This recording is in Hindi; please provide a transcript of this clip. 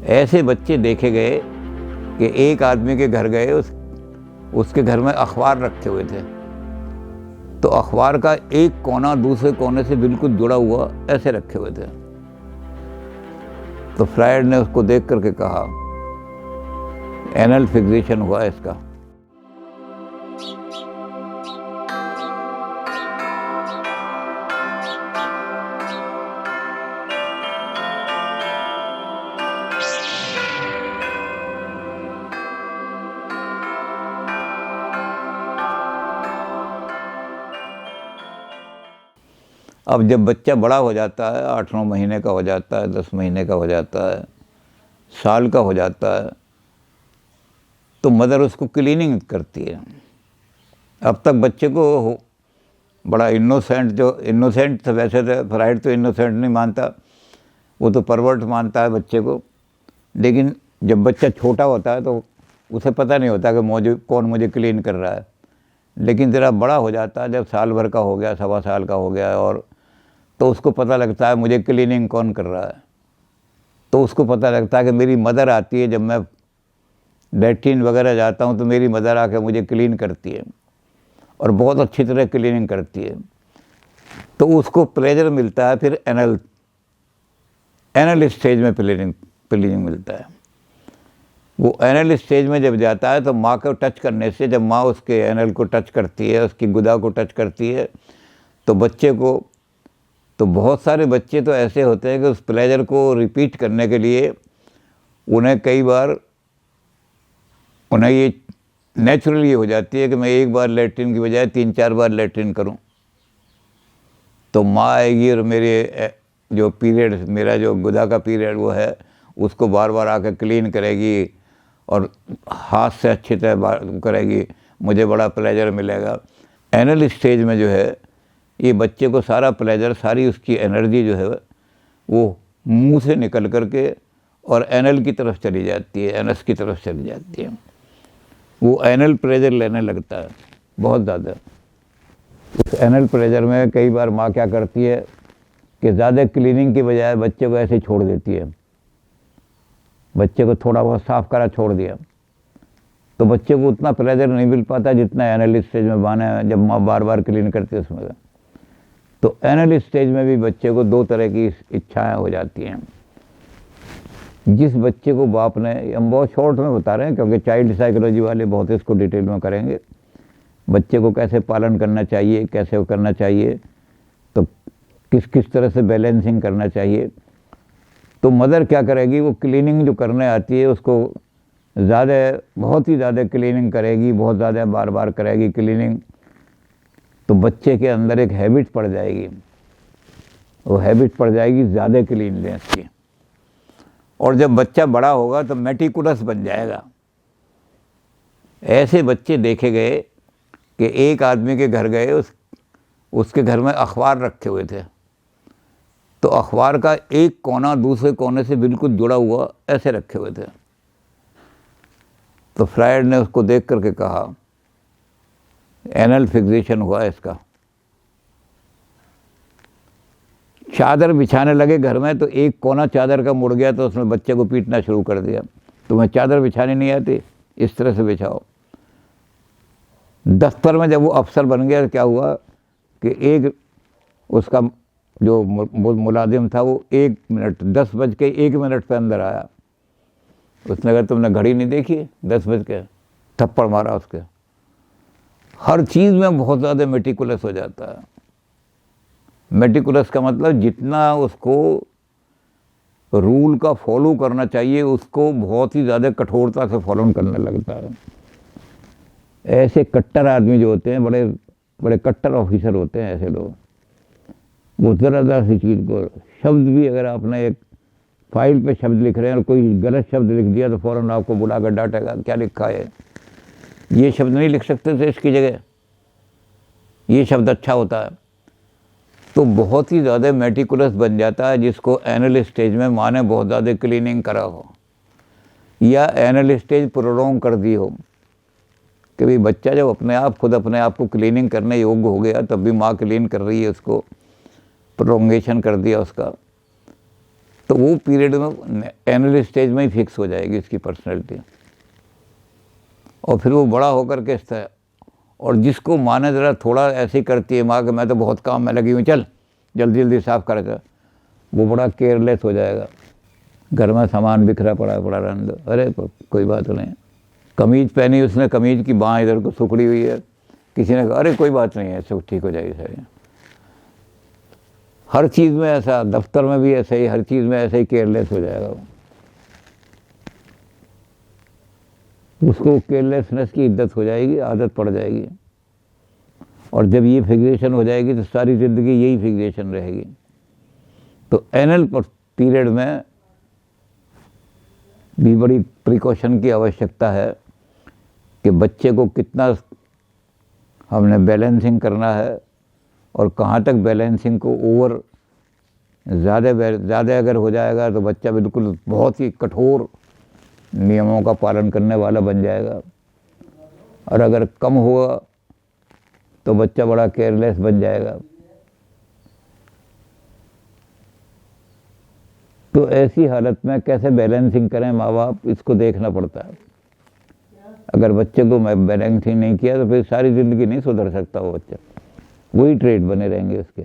ऐसे बच्चे देखे गए कि एक आदमी के घर गए, उसके घर में अखबार रखे हुए थे, तो अखबार का एक कोना दूसरे कोने से बिल्कुल जुड़ा हुआ ऐसे रखे हुए थे। तो फ्रायड ने उसको देख करके कहा, एनल फिक्सेशन हुआ इसका। अब जब बच्चा बड़ा हो जाता है, 8-9 महीने का हो जाता है, 10 महीने का हो जाता है, साल का हो जाता है, तो मदर उसको क्लीनिंग करती है। अब तक बच्चे को बड़ा इनोसेंट था। वैसे तो फ्रायड तो इनोसेंट नहीं मानता, वो तो परवर्ट मानता है बच्चे को। लेकिन जब बच्चा छोटा होता है तो उसे पता नहीं होता कि कौन मुझे क्लीन कर रहा है। लेकिन ज़रा बड़ा हो जाता है, जब साल भर का हो गया, 1.25 साल का हो गया, और तो उसको पता लगता है मुझे क्लीनिंग कौन कर रहा है। तो उसको पता लगता है कि मेरी मदर आती है, जब मैं लैट्रिन वगैरह जाता हूँ तो मेरी मदर आके मुझे क्लीन करती है, और बहुत अच्छी तरह क्लीनिंग करती है। तो उसको प्लेजर मिलता है फिर एनल स्टेज में क्लीनिंग मिलता है। वो एनल स्टेज में जब जाता है तो माँ को टच करने से, जब माँ उसके एनल को टच करती है, उसकी गुदा को टच करती है, तो बच्चे को, तो बहुत सारे बच्चे तो ऐसे होते हैं कि उस प्लेजर को रिपीट करने के लिए उन्हें कई बार ये नेचुरली हो जाती है कि मैं एक बार लैट्रिन की बजाय 3-4 बार लैट्रिन करूं। तो माँ आएगी और मेरे जो पीरियड, मेरा जो गुदा का पीरियड वो है, उसको बार बार आकर क्लीन करेगी और हाथ से अच्छी तरह करेगी, मुझे बड़ा प्लेजर मिलेगा। एनल स्टेज में जो है, ये बच्चे को सारा प्लेजर, सारी उसकी एनर्जी जो है वो मुंह से निकल करके और एनल की तरफ चली जाती है, एनस की तरफ चली जाती है। वो एनल प्लेजर लेने लगता है बहुत ज़्यादा। उस एनल प्लेजर में कई बार माँ क्या करती है कि ज़्यादा क्लीनिंग की बजाय बच्चे को ऐसे छोड़ देती है। बच्चे को थोड़ा बहुत साफ करा, छोड़ दिया, तो बच्चे को उतना प्लेजर नहीं मिल पाता जितना एनल स्टेज में माने जब माँ बार बार क्लीन करती है उसमें। तो एनल स्टेज में भी बच्चे को 2 तरह की इच्छाएं हो जाती हैं। जिस बच्चे को बाप ने, हम बहुत शॉर्ट में बता रहे हैं क्योंकि चाइल्ड साइकोलॉजी वाले बहुत इसको डिटेल में करेंगे, बच्चे को कैसे पालन करना चाहिए, कैसे वो करना चाहिए, तो किस किस तरह से बैलेंसिंग करना चाहिए। तो मदर क्या करेगी, वो क्लीनिंग जो करने आती है उसको बहुत ही ज़्यादा क्लीनिंग करेगी, बहुत ज़्यादा बार बार करेगी क्लीनिंग। तो बच्चे के अंदर एक हैबिट पड़ जाएगी, वो हैबिट पड़ जाएगी ज़्यादा क्लीननेस की। और जब बच्चा बड़ा होगा तो मेटिकुलस बन जाएगा। ऐसे बच्चे देखे गए कि एक आदमी के घर गए, उसके घर में अखबार रखे हुए थे, तो अखबार का एक कोना दूसरे कोने से बिल्कुल जुड़ा हुआ ऐसे रखे हुए थे। तो फ्रायड ने उसको देख करके कहा, एनल फिक्सेशन हुआ इसका। चादर बिछाने लगे घर में, तो एक कोना चादर का मुड़ गया, तो उसने बच्चे को पीटना शुरू कर दिया, तुम्हें चादर बिछानी नहीं आती, इस तरह से बिछाओ। दफ्तर में जब वो अफसर बन गया, क्या हुआ कि एक उसका जो मुलाजिम था वो 1 मिनट 10:01 पे अंदर आया। उसने कहा, तुमने घड़ी नहीं देखी, 10 बज के, थप्पड़ मारा उसके। हर चीज़ में बहुत ज़्यादा मेटिकुलस हो जाता है। मेटिकुलस का मतलब जितना उसको रूल का फॉलो करना चाहिए उसको बहुत ही ज़्यादा कठोरता से फॉलो करने लगता है। ऐसे कट्टर आदमी जो होते हैं, बड़े बड़े कट्टर ऑफिसर होते हैं ऐसे लोग, वो ज़रा सी चीज़ को, शब्द भी अगर आपने एक फाइल पे शब्द लिख रहे हैं और कोई गलत शब्द लिख दिया तो फ़ौरन आपको बुलाकर डांटेगा, क्या लिखा है, ये शब्द नहीं लिख सकते थे इसकी जगह, ये शब्द अच्छा होता है। तो बहुत ही ज़्यादा मेटिकुलस बन जाता है, जिसको एनल स्टेज में माँ ने बहुत ज़्यादा क्लीनिंग करा हो या एनल स्टेज प्रोलॉन्ग कर दी हो कि भाई बच्चा जब खुद अपने आप को क्लीनिंग करने योग्य हो गया, तब भी माँ क्लीन कर रही है, उसको प्रोलॉन्गेशन कर दिया उसका, तो वो पीरियड में एनुअल स्टेज में ही फिक्स हो जाएगी इसकी पर्सनैलिटी। और फिर वो बड़ा होकर के इसका, और जिसको माने ज़रा थोड़ा ऐसे ही करती है माँ कि मैं तो बहुत काम में लगी हूँ, चल जल्दी जल्दी साफ़ कर दे, वो बड़ा केयरलेस हो जाएगा। घर में सामान बिखरा पड़ा रहने दो, अरे कोई बात नहीं। कमीज पहनी उसने, कमीज की बाँह इधर को सुखड़ी हुई है, किसी ने कहा अरे कोई बात नहीं है, सब ठीक हो जाएगी सारी। हर चीज़ में ऐसा, दफ्तर में भी ऐसे ही, हर चीज़ में ऐसे ही केयरलेस हो जाएगा वो। उसको केयरलेसनेस की इद्दत हो जाएगी, आदत पड़ जाएगी। और जब ये फिक्सेशन हो जाएगी तो सारी ज़िंदगी यही फिक्सेशन रहेगी। तो एनुअल पीरियड में भी बड़ी प्रिकॉशन की आवश्यकता है कि बच्चे को कितना हमने बैलेंसिंग करना है और कहाँ तक बैलेंसिंग को ओवर ज़्यादा अगर हो जाएगा तो बच्चा बिल्कुल बहुत ही कठोर नियमों का पालन करने वाला बन जाएगा, और अगर कम हुआ तो बच्चा बड़ा केयरलेस बन जाएगा। तो ऐसी हालत में कैसे बैलेंसिंग करें माँ बाप, इसको देखना पड़ता है। अगर बच्चे को बैलेंसिंग नहीं किया तो फिर सारी ज़िंदगी नहीं सुधर सकता वो बच्चा, वही ट्रेड बने रहेंगे उसके।